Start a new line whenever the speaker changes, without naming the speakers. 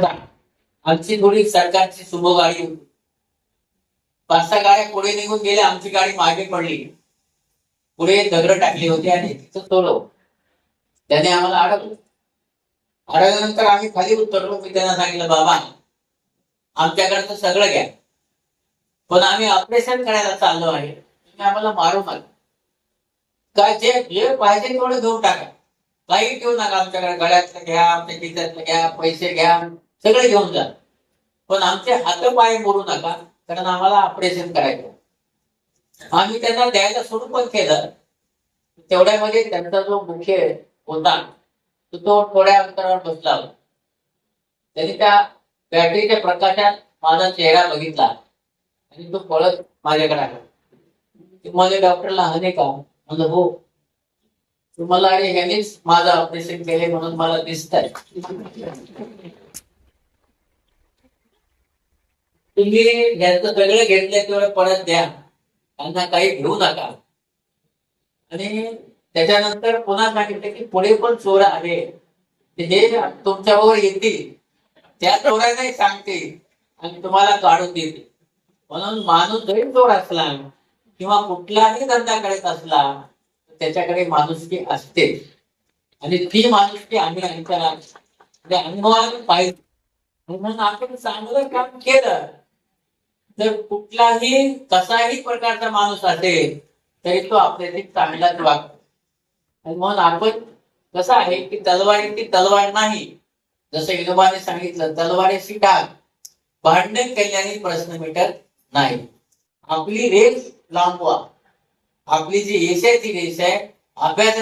आमची थोडी सरकारची सुमो गाडी होती. 5-6 गाड्या पुढे निघून गेल्या, आमची गाडी मागे पडली. पुढे दगड टाकली होती आणि तिथं तोडव. त्याने आम्हाला अडकलं. अडकल्यानंतर आम्ही खाली उतरलो. मी त्यांना सांगितलं, बाबा आमच्याकडचं सगळं घ्या, पण आम्ही ऑपरेशन करायला चाललो आहे, तुम्ही आम्हाला मारू नका. काय जे जे पाहिजे तेवढं घेऊन टाका, काही ठेवू नका. आमच्याकडे गळ्यातलं घ्या, आमच्या खिशातलं घ्या, पैसे घ्या, सगळे घेऊन जा, पण आमचे हात पाय मोडू नका, कारण आम्हाला ऑपरेशन करायचं. आम्ही त्यांना द्यायला सुरू पण केलं. तेवढ्यामध्ये त्यांचा जो मुख्य होता तो थोड्या अंतरावर बसला होता. त्यांनी त्या बॅटरीच्या प्रकाशात माझा चेहरा बघितला आणि तो पळत माझ्याकडे आला. तुम्हाला डॉक्टरला हाने का? म्हणलं हो. तुम्हाला आणि ह्यानेच माझं ऑपरेशन केले म्हणून मला दिसतंय. तुम्ही यांचं सगळं घेतलंय तेवढं परत द्या, त्यांना काही घेऊ नका. आणि त्याच्यानंतर पुन्हा सांगितलं की पुढे पण चोर आहे, हे तुमच्याबरोबर येतील, त्या चोरांनाही सांगतील आणि तुम्हाला काढून देतील. म्हणून माणूस जरी चोर असला किंवा कुठलाही धंदा करत असला त्याच्याकडे माणुसकी असते, आणि ती माणुसकी आम्ही अनुभवायला पाहिजे. म्हणून आपण चांगलं काम केलं तर कुठलाही कसाही प्रकारचा माणूस असेल तरी तो आपल्याशी चांगलाच वागतो. आणि म्हणून आपण कसं आहे की तलवारीची तलवार नाही, जसं विनोबाने सांगितलं, तलवारीची टाक, भांडणे केल्याने प्रश्न मिटत नाही. आपली रेस लांबवा, आपली जी यशाची रेस आहे अभ्यास